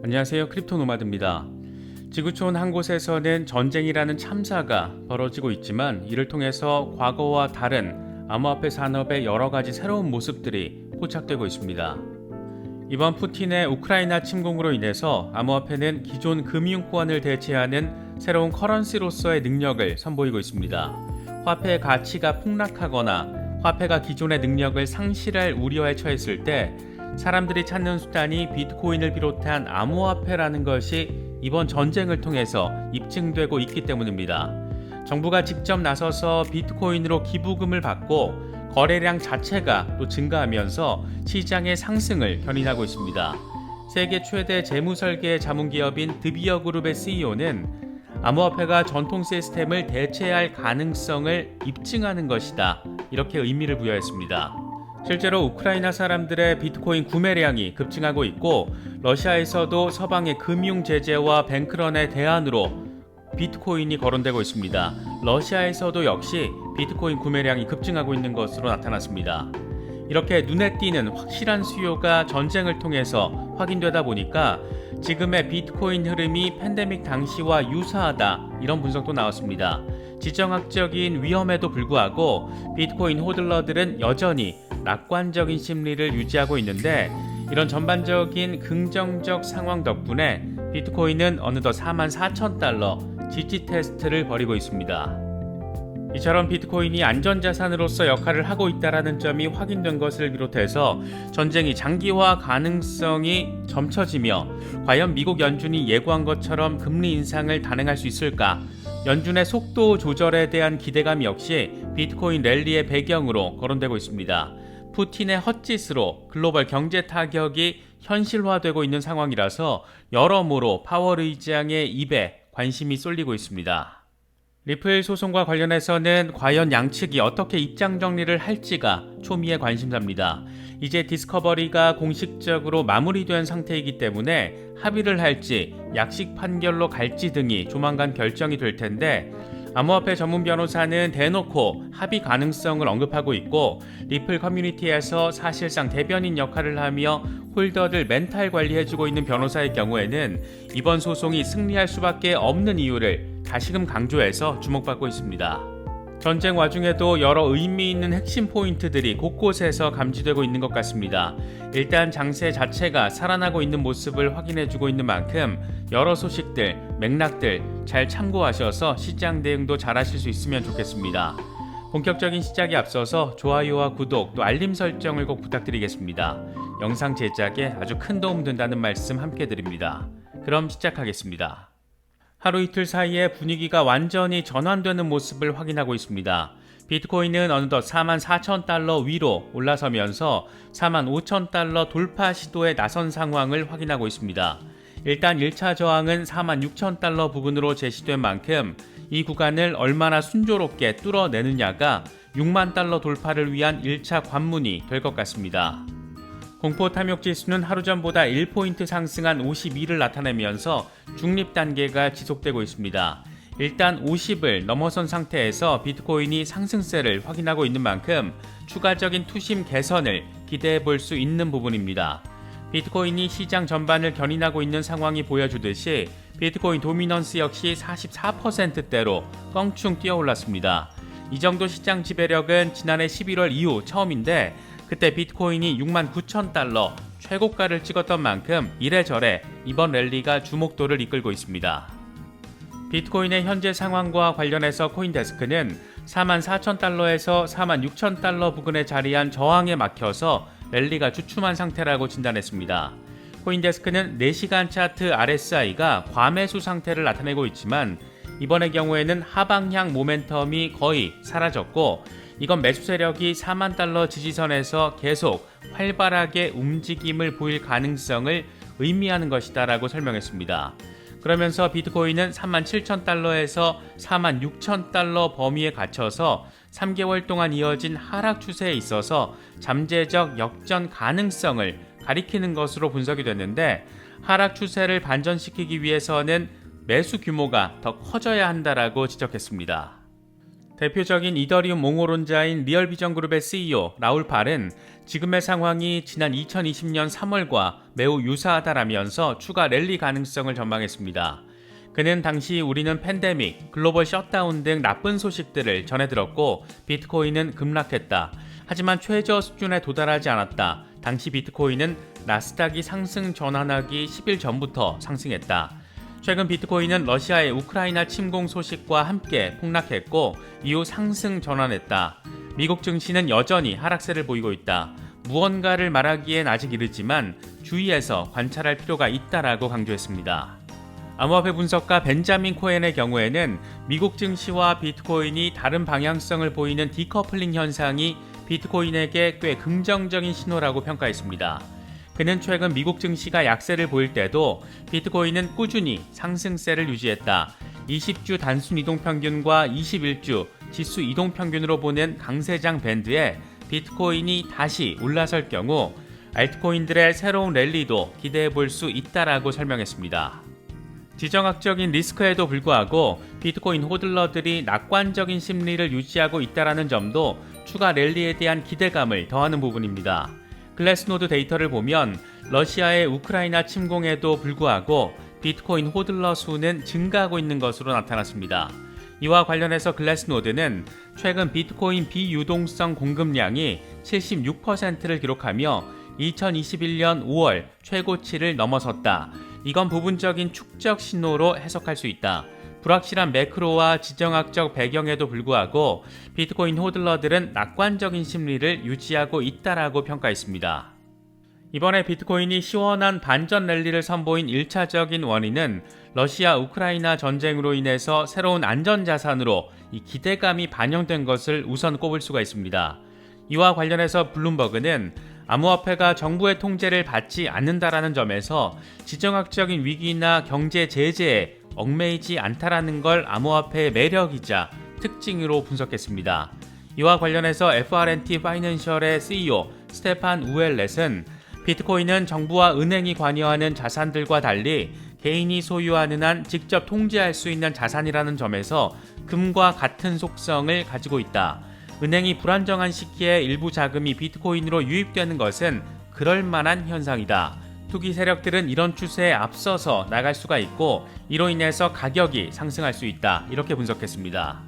안녕하세요. 크립토노마드입니다. 지구촌 한 곳에서는 전쟁이라는 참사가 벌어지고 있지만 이를 통해서 과거와 다른 암호화폐 산업의 여러 가지 새로운 모습들이 포착되고 있습니다. 이번 푸틴의 우크라이나 침공으로 인해서 암호화폐는 기존 금융권을 대체하는 새로운 커런시로서의 능력을 선보이고 있습니다. 화폐의 가치가 폭락하거나 화폐가 기존의 능력을 상실할 우려에 처했을 때 사람들이 찾는 수단이 비트코인을 비롯한 암호화폐라는 것이 이번 전쟁을 통해서 입증되고 있기 때문입니다. 정부가 직접 나서서 비트코인으로 기부금을 받고 거래량 자체가 또 증가하면서 시장의 상승을 견인하고 있습니다. 세계 최대 재무설계 자문기업인 드비어 그룹의 CEO는 암호화폐가 전통 시스템을 대체할 가능성을 입증하는 것이다, 이렇게 의미를 부여했습니다. 실제로 우크라이나 사람들의 비트코인 구매량이 급증하고 있고 러시아에서도 서방의 금융 제재와 뱅크런의 대안으로 비트코인이 거론되고 있습니다. 러시아에서도 역시 비트코인 구매량이 급증하고 있는 것으로 나타났습니다. 이렇게 눈에 띄는 확실한 수요가 전쟁을 통해서 확인되다 보니까 지금의 비트코인 흐름이 팬데믹 당시와 유사하다, 이런 분석도 나왔습니다. 지정학적인 위험에도 불구하고 비트코인 호들러들은 여전히 낙관적인 심리를 유지하고 있는데 이런 전반적인 긍정적 상황 덕분에 비트코인은 어느덧 44,000달러 지지 테스트를 벌이고 있습니다. 이처럼 비트코인이 안전자산으로서 역할을 하고 있다는 점이 확인된 것을 비롯해서 전쟁이 장기화 가능성이 점쳐지며 과연 미국 연준이 예고한 것처럼 금리 인상을 단행할 수 있을까? 연준의 속도 조절에 대한 기대감 역시 비트코인 랠리의 배경으로 거론되고 있습니다. 푸틴의 헛짓으로 글로벌 경제 타격이 현실화되고 있는 상황이라서 여러모로 파월 의장의 입에 관심이 쏠리고 있습니다. 리플 소송과 관련해서는 과연 양측이 어떻게 입장 정리를 할지가 초미의 관심사입니다. 이제 디스커버리가 공식적으로 마무리된 상태이기 때문에 합의를 할지 약식 판결로 갈지 등이 조만간 결정이 될 텐데 암호화폐 전문 변호사는 대놓고 합의 가능성을 언급하고 있고 리플 커뮤니티에서 사실상 대변인 역할을 하며 홀더를 멘탈 관리해주고 있는 변호사의 경우에는 이번 소송이 승리할 수밖에 없는 이유를 다시금 강조해서 주목받고 있습니다. 전쟁 와중에도 여러 의미 있는 핵심 포인트들이 곳곳에서 감지되고 있는 것 같습니다. 일단 장세 자체가 살아나고 있는 모습을 확인해주고 있는 만큼 여러 소식들, 맥락들 잘 참고하셔서 시장 대응도 잘 하실 수 있으면 좋겠습니다. 본격적인 시작에 앞서서 좋아요와 구독 또 알림 설정을 꼭 부탁드리겠습니다. 영상 제작에 아주 큰 도움 된다는 말씀 함께 드립니다. 그럼 시작하겠습니다. 하루 이틀 사이에 분위기가 완전히 전환되는 모습을 확인하고 있습니다. 비트코인은 어느덧 44,000달러 위로 올라서면서 45,000달러 돌파 시도에 나선 상황을 확인하고 있습니다. 일단 1차 저항은 46,000달러 부근으로 제시된 만큼 이 구간을 얼마나 순조롭게 뚫어내느냐가 6만 달러 돌파를 위한 1차 관문이 될 것 같습니다. 공포 탐욕 지수는 하루 전보다 1포인트 상승한 52를 나타내면서 중립 단계가 지속되고 있습니다. 일단 50을 넘어선 상태에서 비트코인이 상승세를 확인하고 있는 만큼 추가적인 투심 개선을 기대해 볼 수 있는 부분입니다. 비트코인이 시장 전반을 견인하고 있는 상황이 보여주듯이 비트코인 도미넌스 역시 44%대로 껑충 뛰어올랐습니다. 이 정도 시장 지배력은 지난해 11월 이후 처음인데 그때 비트코인이 69,000달러 최고가를 찍었던 만큼 이래저래 이번 랠리가 주목도를 이끌고 있습니다. 비트코인의 현재 상황과 관련해서 코인데스크는 44,000달러에서 46,000달러 부근에 자리한 저항에 막혀서 랠리가 주춤한 상태라고 진단했습니다. 코인데스크는 4시간 차트 RSI가 과매수 상태를 나타내고 있지만 이번의 경우에는 하방향 모멘텀이 거의 사라졌고 이건 매수 세력이 4만 달러 지지선에서 계속 활발하게 움직임을 보일 가능성을 의미하는 것이다라고 설명했습니다. 그러면서 비트코인은 37,000달러에서 46,000달러 범위에 갇혀서 3개월 동안 이어진 하락 추세에 있어서 잠재적 역전 가능성을 가리키는 것으로 분석이 됐는데 하락 추세를 반전시키기 위해서는 매수 규모가 더 커져야 한다라고 지적했습니다. 대표적인 이더리움 옹호론자인 리얼비전그룹의 CEO 라울 팔은 지금의 상황이 지난 2020년 3월과 매우 유사하다라면서 추가 랠리 가능성을 전망했습니다. 그는 당시 우리는 팬데믹, 글로벌 셧다운 등 나쁜 소식들을 전해 들었고 비트코인은 급락했다. 하지만 최저 수준에 도달하지 않았다. 당시 비트코인은 나스닥이 상승 전환하기 10일 전부터 상승했다. 최근 비트코인은 러시아의 우크라이나 침공 소식과 함께 폭락했고 이후 상승 전환했다. 미국 증시는 여전히 하락세를 보이고 있다. 무언가를 말하기엔 아직 이르지만 주의해서 관찰할 필요가 있다라고 강조했습니다. 암호화폐 분석가 벤자민 코엔의 경우에는 미국 증시와 비트코인이 다른 방향성을 보이는 디커플링 현상이 비트코인에게 꽤 긍정적인 신호라고 평가했습니다. 그는 최근 미국 증시가 약세를 보일 때도 비트코인은 꾸준히 상승세를 유지했다. 20주 단순 이동평균과 21주 지수 이동평균으로 보는 강세장 밴드에 비트코인이 다시 올라설 경우 알트코인들의 새로운 랠리도 기대해 볼 수 있다라고 설명했습니다. 지정학적인 리스크에도 불구하고 비트코인 호들러들이 낙관적인 심리를 유지하고 있다는 점도 추가 랠리에 대한 기대감을 더하는 부분입니다. 글래스노드 데이터를 보면 러시아의 우크라이나 침공에도 불구하고 비트코인 호들러 수는 증가하고 있는 것으로 나타났습니다. 이와 관련해서 글래스노드는 최근 비트코인 비유동성 공급량이 76%를 기록하며 2021년 5월 최고치를 넘어섰다. 이건 부분적인 축적 신호로 해석할 수 있다. 불확실한 매크로와 지정학적 배경에도 불구하고 비트코인 호들러들은 낙관적인 심리를 유지하고 있다라고 평가했습니다. 이번에 비트코인이 시원한 반전 랠리를 선보인 1차적인 원인은 러시아 우크라이나 전쟁으로 인해서 새로운 안전자산으로 이 기대감이 반영된 것을 우선 꼽을 수가 있습니다. 이와 관련해서 블룸버그는 암호화폐가 정부의 통제를 받지 않는다라는 점에서 지정학적인 위기나 경제 제재에 얽매이지 않다라는 걸 암호화폐의 매력이자 특징으로 분석했습니다. 이와 관련해서 FRNT 파이낸셜의 CEO 스테판 우엘렛은 비트코인은 정부와 은행이 관여하는 자산들과 달리 개인이 소유하는 한 직접 통제할 수 있는 자산이라는 점에서 금과 같은 속성을 가지고 있다. 은행이 불안정한 시기에 일부 자금이 비트코인으로 유입되는 것은 그럴 만한 현상이다. 투기 세력들은 이런 추세에 앞서서 나갈 수가 있고 이로 인해서 가격이 상승할 수 있다. 이렇게 분석했습니다.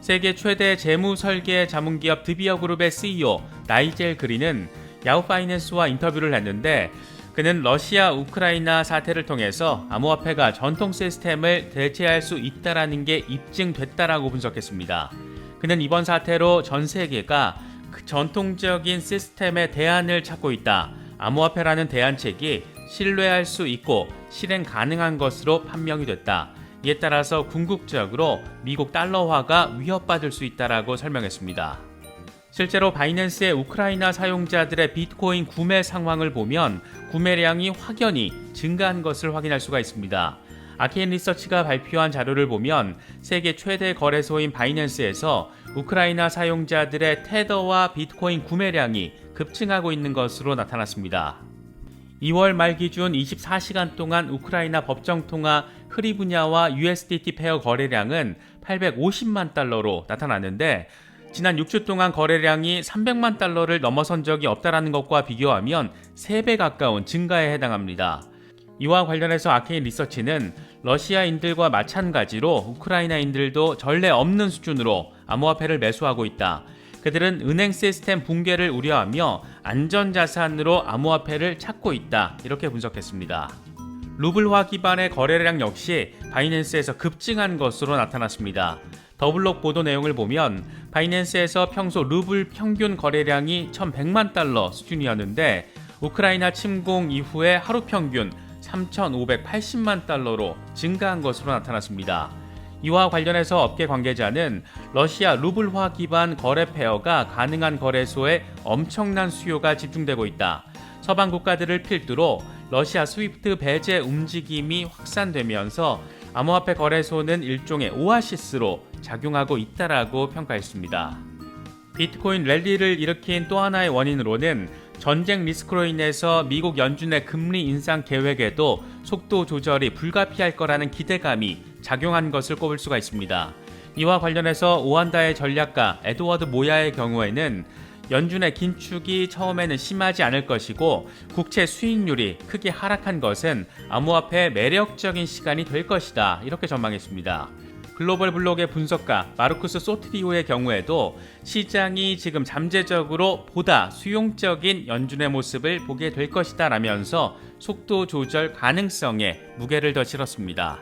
세계 최대 재무 설계 자문기업 드비어그룹의 CEO 나이젤 그린은 야후 파이낸스와 인터뷰를 했는데 그는 러시아 우크라이나 사태를 통해서 암호화폐가 전통 시스템을 대체할 수 있다라는 게 입증됐다라고 분석했습니다. 그는 이번 사태로 전 세계가 그 전통적인 시스템의 대안을 찾고 있다. 암호화폐라는 대안책이 신뢰할 수 있고 실행 가능한 것으로 판명이 됐다. 이에 따라서 궁극적으로 미국 달러화가 위협받을 수 있다라고 설명했습니다. 실제로 바이낸스의 우크라이나 사용자들의 비트코인 구매 상황을 보면 구매량이 확연히 증가한 것을 확인할 수가 있습니다. 아케인 리서치가 발표한 자료를 보면 세계 최대 거래소인 바이낸스에서 우크라이나 사용자들의 테더와 비트코인 구매량이 급증하고 있는 것으로 나타났습니다. 2월 말 기준 24시간 동안 우크라이나 법정통화 흐리브냐와 USDT 페어 거래량은 850만 달러로 나타났는데 지난 6주 동안 거래량이 300만 달러를 넘어선 적이 없다는 것과 비교하면 3배 가까운 증가에 해당합니다. 이와 관련해서 아케인 리서치는 러시아인들과 마찬가지로 우크라이나인들도 전례 없는 수준으로 암호화폐를 매수하고 있다. 그들은 은행 시스템 붕괴를 우려하며 안전자산으로 암호화폐를 찾고 있다. 이렇게 분석했습니다. 루블화 기반의 거래량 역시 바이낸스에서 급증한 것으로 나타났습니다. 더블록 보도 내용을 보면 바이낸스에서 평소 루블 평균 거래량이 1,100만 달러 수준이었는데 우크라이나 침공 이후에 하루 평균 3,580만 달러로 증가한 것으로 나타났습니다. 이와 관련해서 업계 관계자는 러시아 루블화 기반 거래 페어가 가능한 거래소에 엄청난 수요가 집중되고 있다. 서방 국가들을 필두로 러시아 스위프트 배제 움직임이 확산되면서 암호화폐 거래소는 일종의 오아시스로 작용하고 있다라고 평가했습니다. 비트코인 랠리를 일으킨 또 하나의 원인으로는 전쟁 리스크로 인해서 미국 연준의 금리 인상 계획에도 속도 조절이 불가피할 거라는 기대감이 작용한 것을 꼽을 수가 있습니다. 이와 관련해서 오한다의 전략가 에드워드 모야의 경우에는 연준의 긴축이 처음에는 심하지 않을 것이고 국채 수익률이 크게 하락한 것은 암호화폐의 매력적인 시간이 될 것이다. 이렇게 전망했습니다. 글로벌 블록의 분석가 마르쿠스 소트리오의 경우에도 시장이 지금 잠재적으로 보다 수용적인 연준의 모습을 보게 될 것이다 라면서 속도 조절 가능성에 무게를 더 실었습니다.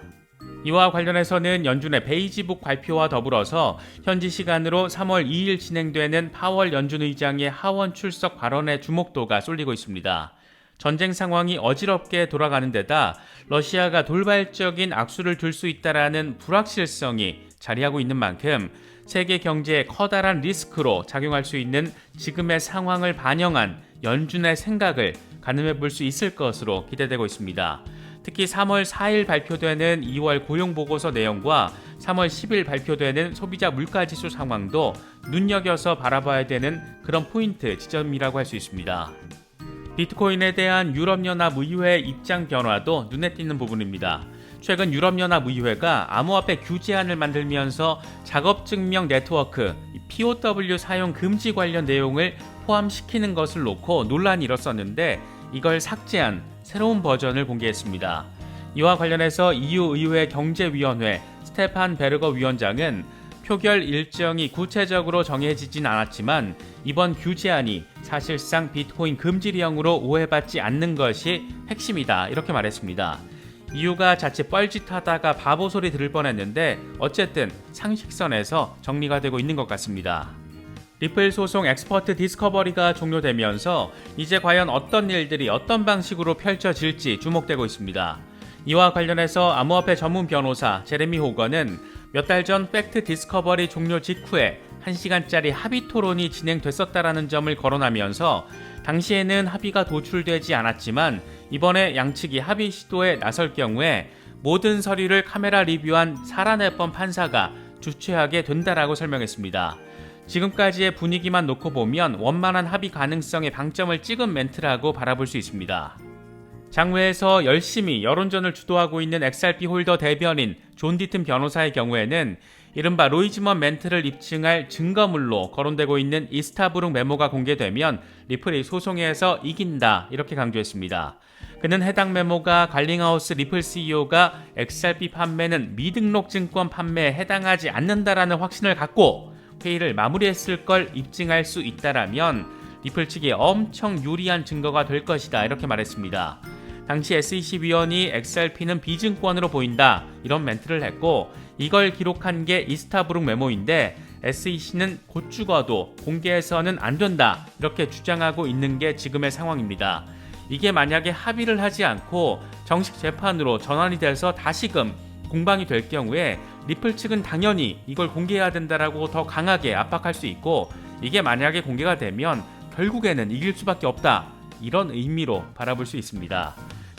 이와 관련해서는 연준의 베이지북 발표와 더불어서 현지 시간으로 3월 2일 진행되는 파월 연준 의장의 하원 출석 발언의 주목도가 쏠리고 있습니다. 전쟁 상황이 어지럽게 돌아가는 데다 러시아가 돌발적인 악수를 둘 수 있다라는 불확실성이 자리하고 있는 만큼 세계 경제에 커다란 리스크로 작용할 수 있는 지금의 상황을 반영한 연준의 생각을 가늠해 볼 수 있을 것으로 기대되고 있습니다. 특히 3월 4일 발표되는 2월 고용보고서 내용과 3월 10일 발표되는 소비자 물가지수 상황도 눈여겨서 바라봐야 되는 그런 포인트 지점이라고 할 수 있습니다. 비트코인에 대한 유럽연합 의회의 입장 변화도 눈에 띄는 부분입니다. 최근 유럽연합 의회가 암호화폐 규제안을 만들면서 작업증명 네트워크 POW 사용 금지 관련 내용을 포함시키는 것을 놓고 논란이 일었었는데 이걸 삭제한 새로운 버전을 공개했습니다. 이와 관련해서 EU 의회 경제위원회 스테판 베르거 위원장은 표결 일정이 구체적으로 정해지진 않았지만 이번 규제안이 사실상 비트코인 금지령으로 오해받지 않는 것이 핵심이다 이렇게 말했습니다. EU가 자칫 뻘짓하다가 바보 소리 들을 뻔했는데 어쨌든 상식선에서 정리가 되고 있는 것 같습니다. 리플 소송 엑스퍼트 디스커버리가 종료되면서 이제 과연 어떤 일들이 어떤 방식으로 펼쳐질지 주목되고 있습니다. 이와 관련해서 암호화폐 전문 변호사 제레미 호거는 몇 달 전 팩트 디스커버리 종료 직후에 1시간짜리 합의 토론이 진행됐었다라는 점을 거론하면서 당시에는 합의가 도출되지 않았지만 이번에 양측이 합의 시도에 나설 경우에 모든 서류를 카메라 리뷰한 살아낼 뻔 판사가 주최하게 된다라고 설명했습니다. 지금까지의 분위기만 놓고 보면 원만한 합의 가능성에 방점을 찍은 멘트라고 바라볼 수 있습니다. 장외에서 열심히 여론전을 주도하고 있는 XRP 홀더 대변인 존 디튼 변호사의 경우에는 이른바 로이즈먼 멘트를 입증할 증거물로 거론되고 있는 이스타브룩 메모가 공개되면 리플이 소송에서 이긴다 이렇게 강조했습니다. 그는 해당 메모가 갈링하우스 리플 CEO가 XRP 판매는 미등록 증권 판매에 해당하지 않는다라는 확신을 갖고 회의를 마무리했을 걸 입증할 수 있다라면 리플 측이 엄청 유리한 증거가 될 것이다 이렇게 말했습니다. 당시 SEC 위원이 XRP는 비증권으로 보인다 이런 멘트를 했고 이걸 기록한 게 이스타브룩 메모인데 SEC는 곧 죽어도 공개해서는 안 된다 이렇게 주장하고 있는 게 지금의 상황입니다. 이게 만약에 합의를 하지 않고 정식 재판으로 전환이 돼서 다시금 공방이 될 경우에 리플 측은 당연히 이걸 공개해야 된다라고 더 강하게 압박할 수 있고 이게 만약에 공개가 되면 결국에는 이길 수밖에 없다 이런 의미로 바라볼 수 있습니다.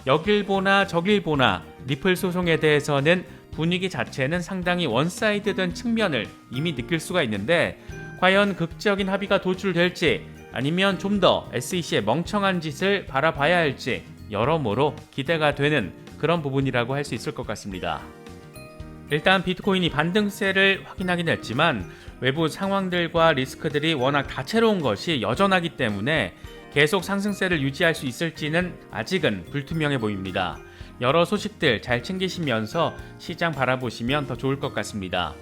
여길 보나 저길 보나 리플 소송에 대해서는 분위기 자체는 상당히 원사이드된 측면을 이미 느낄 수가 있는데 과연 극적인 합의가 도출될지 아니면 좀 더 SEC의 멍청한 짓을 바라봐야 할지 여러모로 기대가 되는 그런 부분이라고 할 수 있을 것 같습니다. 일단 비트코인이 반등세를 확인하긴 했지만 외부 상황들과 리스크들이 워낙 다채로운 것이 여전하기 때문에 계속 상승세를 유지할 수 있을지는 아직은 불투명해 보입니다. 여러 소식들 잘 챙기시면서 시장 바라보시면 더 좋을 것 같습니다.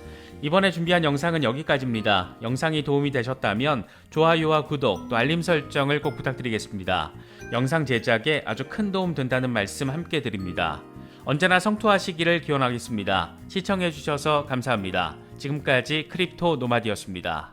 이번에 준비한 영상은 여기까지입니다. 영상이 도움이 되셨다면 좋아요와 구독 또 알림 설정을 꼭 부탁드리겠습니다. 영상 제작에 아주 큰 도움 된다는 말씀 함께 드립니다. 언제나 성투하시기를 기원하겠습니다. 시청해주셔서 감사합니다. 지금까지 크립토 노마디였습니다.